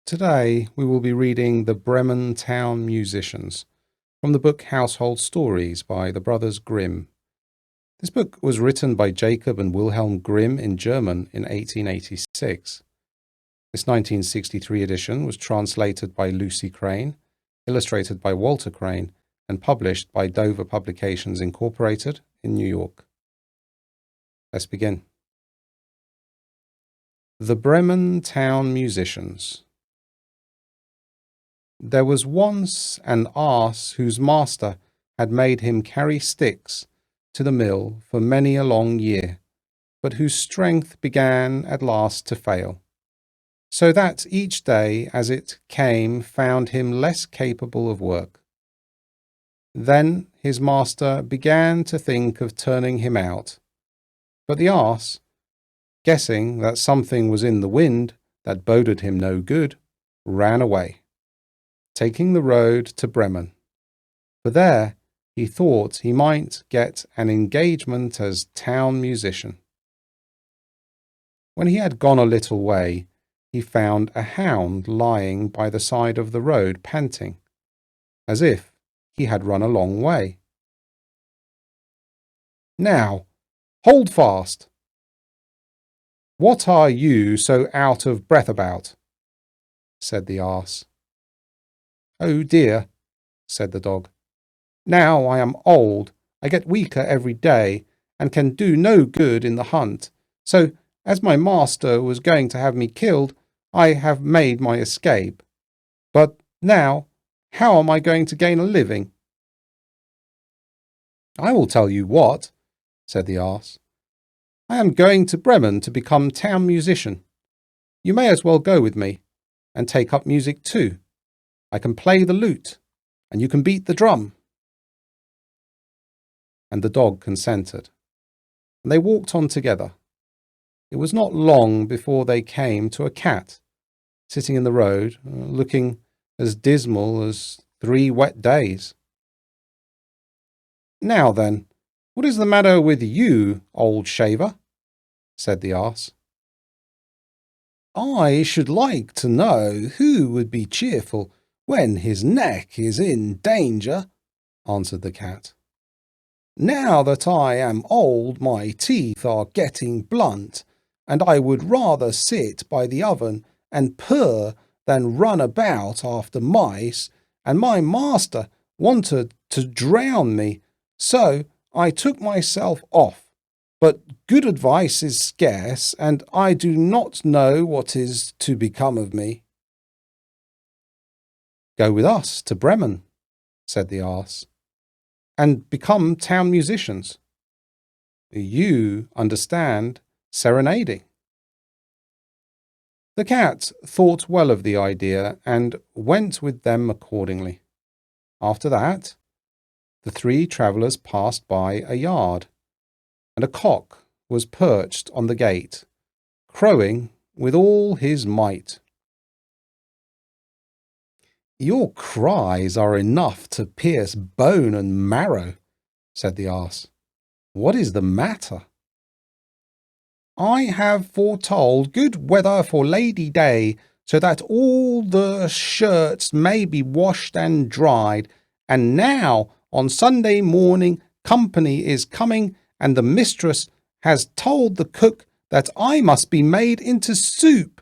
Today we will be reading the Breman Town Musicians from the book Household Stories by the Brothers Grimm. This book was written by Jacob and Wilhelm Grimm in German in 1886. This 1963 edition was translated by Lucy Crane, illustrated by Walter Crane, and published by Dover Publications Incorporated in New York. Let's begin. The Breman Town Musicians. There was once an ass whose master had made him carry sticks to the mill for many a long year, but whose strength began at last to fail, so that each day as it came found him less capable of work. Then his master began to think of turning him out, but the ass, guessing that something was in the wind that boded him no good, ran away, taking the road to Bremen, for there he thought he might get an engagement as town musician. When he had gone a little way, he found a hound lying by the side of the road panting, as if he had run a long way. "Now, hold fast! What are you so out of breath about?" said the ass. "Oh dear," said the dog. "Now I am old, I get weaker every day, and can do no good in the hunt. So, as my master was going to have me killed, I have made my escape. But now, how am I going to gain a living?" "I will tell you what," said the ass. "I am going to Bremen to become town musician. You may as well go with me, and take up music too. I can play the lute, and you can beat the drum." And the dog consented, and they walked on together. It was not long before they came to a cat, sitting in the road, looking as dismal as 3 wet days. "Now then, what is the matter with you, old shaver?" said the ass. "I should like to know who would be cheerful when his neck is in danger," answered the cat. "Now that I am old, my teeth are getting blunt, and I would rather sit by the oven and purr than run about after mice, and my master wanted to drown me, so I took myself off. But good advice is scarce, and I do not know what is to become of me." "Go with us to Bremen," said the ass, "and become town musicians. You understand serenading." The cat thought well of the idea and went with them accordingly. After that, the 3 travellers passed by a yard, and a cock was perched on the gate, crowing with all his might. "Your cries are enough to pierce bone and marrow," said the ass. "What is the matter?" "I have foretold good weather for Lady Day, so that all the shirts may be washed and dried, and now on Sunday morning company is coming, and the mistress has told the cook that I must be made into soup,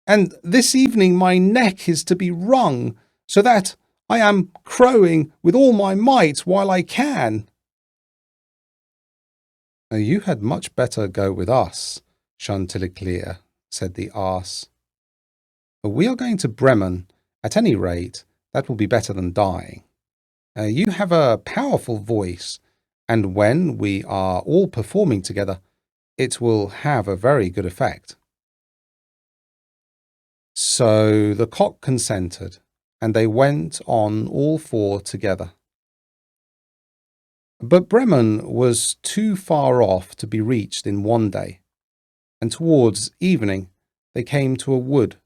and this evening my neck is to be wrung, so that I am crowing with all my might while I can." "You had much better go with us, Chanticleer," said the ass. "We are going to Bremen. At any rate, that will be better than dying. You have a powerful voice, and when we are all performing together, it will have a very good effect." So the cock consented, and they went on all 4 together. But Bremen was too far off to be reached in one day, and towards evening they came to a wood,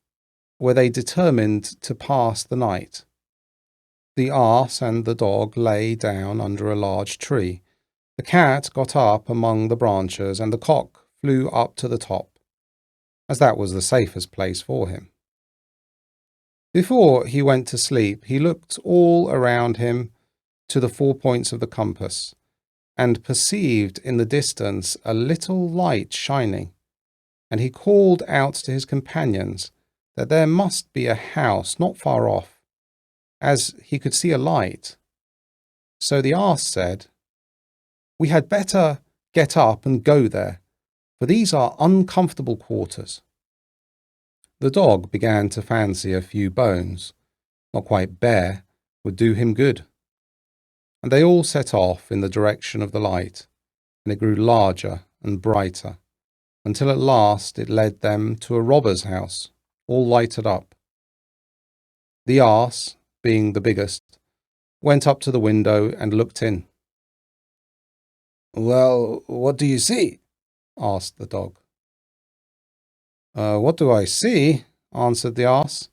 where they determined to pass the night. The ass and the dog lay down under a large tree. The cat got up among the branches, and the cock flew up to the top, as that was the safest place for him. Before he went to sleep, he looked all around him to the 4 points of the compass, and perceived in the distance a little light shining, and he called out to his companions that there must be a house not far off, as he could see a light. So the ass said, "We had better get up and go there, for these are uncomfortable quarters." The dog began to fancy a few bones, not quite bare, would do him good. And they all set off in the direction of the light, and it grew larger and brighter, until at last it led them to a robber's house, all lighted up. The ass, being the biggest, went up to the window and looked in. "Well, what do you see?" asked the dog. "What do I see?" answered the ass.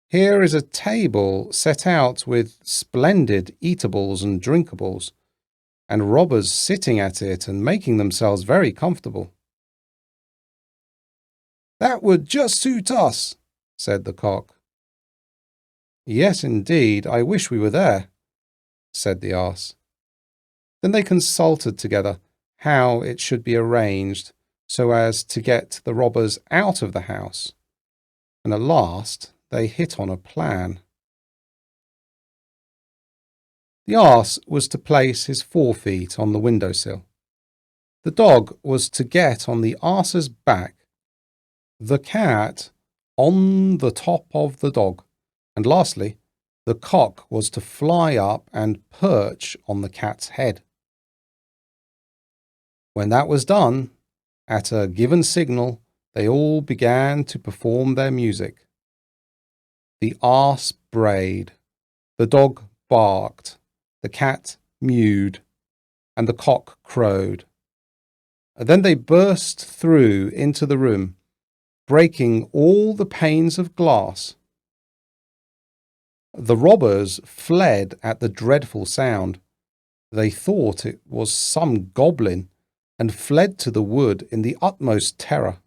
"Here is a table set out with splendid eatables and drinkables, and robbers sitting at it and making themselves very comfortable." "That would just suit us," said the cock. "Yes, indeed, I wish we were there," said the ass. Then they consulted together how it should be arranged so as to get the robbers out of the house, and at last they hit on a plan. The ass was to place his 4 feet on the windowsill. The dog was to get on the ass's back, the cat on the top of the dog, and lastly, the cock was to fly up and perch on the cat's head. When that was done, at a given signal, they all began to perform their music. The ass brayed, the dog barked, the cat mewed, and the cock crowed. Then they burst through into the room, breaking all the panes of glass. The robbers fled at the dreadful sound. They thought it was some goblin, and fled to the wood in the utmost terror.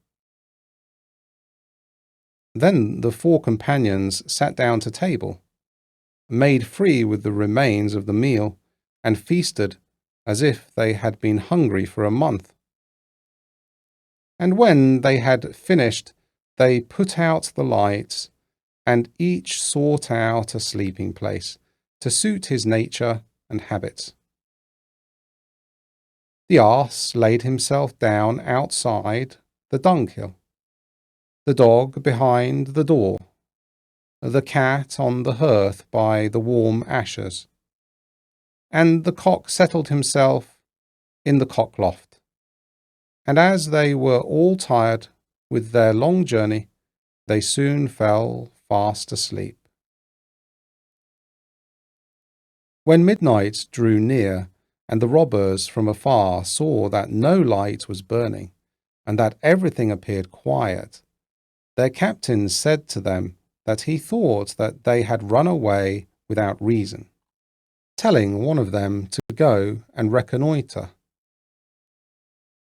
Then the 4 companions sat down to table, made free with the remains of the meal, and feasted as if they had been hungry for a month. And when they had finished, they put out the lights, and each sought out a sleeping place to suit his nature and habits. The ass laid himself down outside the dunghill, the dog behind the door, the cat on the hearth by the warm ashes, and the cock settled himself in the cockloft. And as they were all tired with their long journey, they soon fell fast asleep. When midnight drew near, and the robbers from afar saw that no light was burning, and that everything appeared quiet, their captain said to them that he thought that they had run away without reason, telling one of them to go and reconnoitre.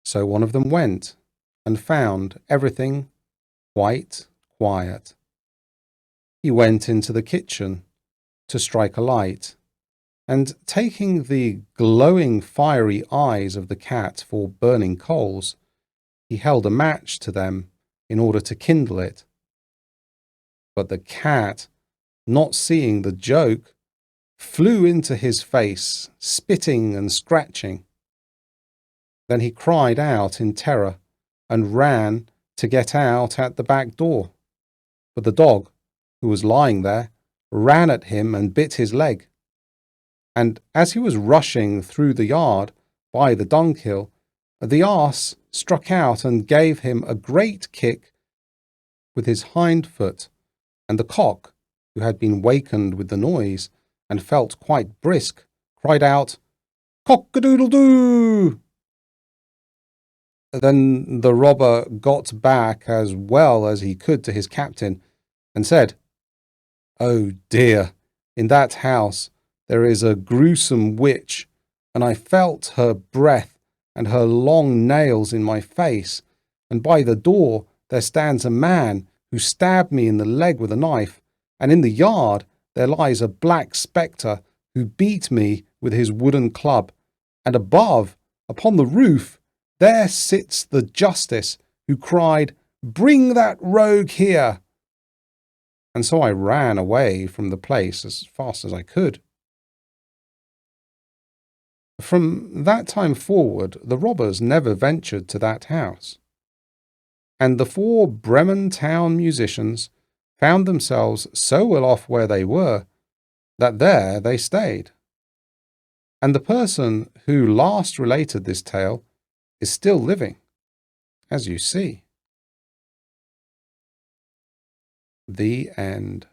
So one of them went, and found everything quite quiet. He went into the kitchen to strike a light, and taking the glowing fiery eyes of the cat for burning coals, he held a match to them in order to kindle it. But the cat, not seeing the joke, flew into his face, spitting and scratching. Then he cried out in terror and ran to get out at the back door. But the dog, who was lying there, ran at him and bit his leg. And as he was rushing through the yard by the dunghill, the ass struck out and gave him a great kick with his hind foot, and the cock, who had been wakened with the noise and felt quite brisk, cried out, "Cock-a-doodle-doo!" Then the robber got back as well as he could to his captain, and said, "Oh dear, in that house there is a gruesome witch, and I felt her breath and her long nails in my face, and by the door there stands a man who stabbed me in the leg with a knife, and in the yard there lies a black spectre who beat me with his wooden club, and above, upon the roof, there sits the justice who cried, 'Bring that rogue here!' And so I ran away from the place as fast as I could. From that time forward, the robbers never ventured to that house, and the 4 Breman Town Musicians found themselves so well off where they were that there they stayed. And the person who last related this tale is still living, as you see. The end.